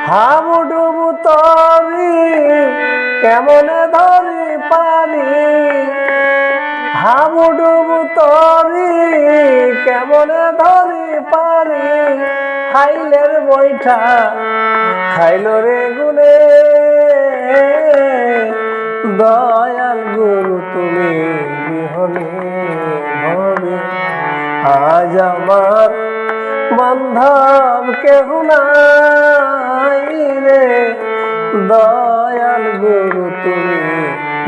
হাবুডুবু তরি কেমনে ধরি পারি, হাবুডুবু তরি কেমনে ধরি পারি, খাইলের বৈঠা খাইল রে গুনে। দয়াল গুরু তুমি বিহনে ভবে, আজ আমার বান্ধব কেহ নাই রে। দয়াল গুরু তুমি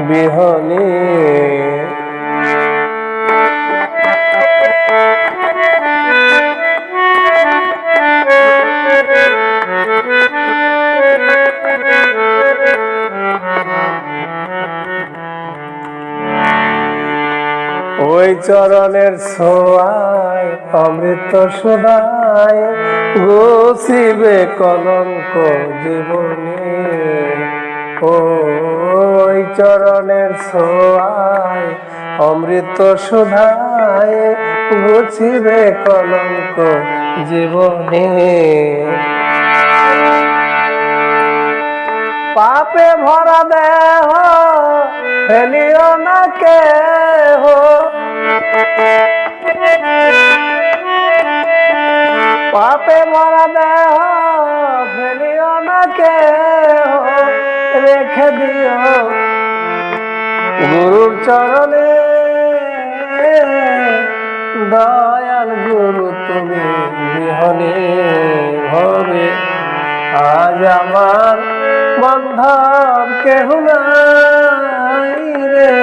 বিহনে। ওই চরণের ছোঁয়ায় অমৃত সুধায় ঘুচিবে কলঙ্ক জীবনে। ওই চরণের ছোঁয়ায় অমৃত সুধায় ঘুচিবে কলঙ্ক জীবনে। পাপে ভরা দেহ ফেলিও না কেহ, পাপে ভরা দেহ ফেলিও না কেহ, রেখে দিও গুরুর চরণে। দয়াল গুরু তুমি বিহনে ভবে, আজ আমার বান্ধব কেহ নাই রে।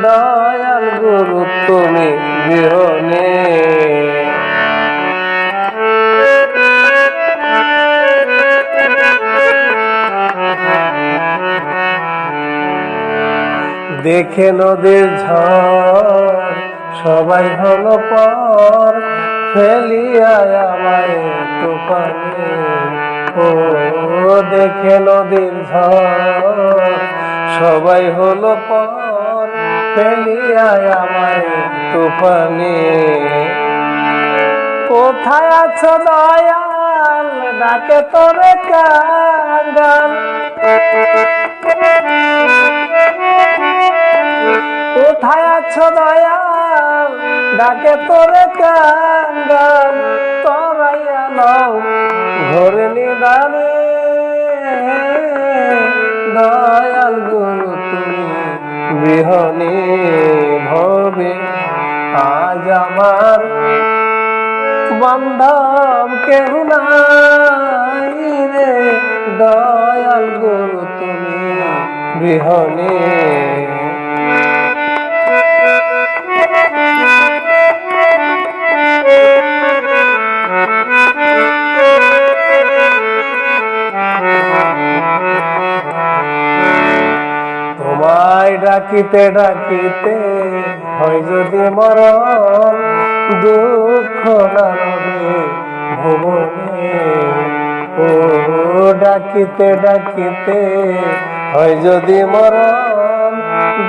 দয়াল গুরু তুমি বিহনে। দেখে নদীর ঝড় সবাই হলো পর, ফেলিয়া আমায় তুফানে। ও দেখে নদীর ঝড় সবাই হলো পর, ফেলিয়া আমায় তুফানে। কোথায় আছো দয়াল ডাকে তোরে কাঙ্গাল, কোথায় আছো দয়াল ডাকে তোরে কাঙ্গাল, তোরাইয়া নাও ঘরে নিদানে। দয়াল গুরু তুমি বিহনে ভবে, আজ আমার বান্ধব কেহ নাই রে। দয়াল গুরু তুমি বিহনে। তোমায় ডাকিতে ডাকিতে হয় যদি মরণ, দুঃখ না রবে ভুবনে। ও ডাকিতে ডাকিতে হয় যদি মরণ,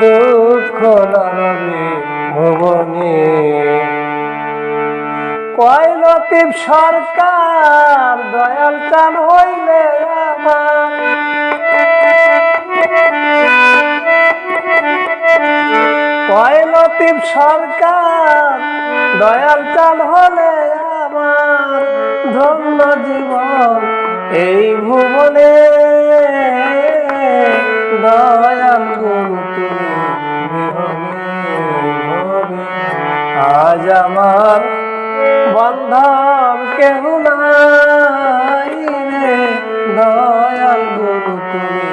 দুঃখ না রবে ভুবনে। কয় লতিফ সরকার দয়াল চান হইলে আমার, কয় লতিফ সরকার দয়াল চান হলে আমার, ধন্য জীবন এই ভুবনে। দয়াল গুরু তুমি বিহনে ভবে, আজ আমার বান্ধব কেহ নাই রে। দয়াল গুরু তুমি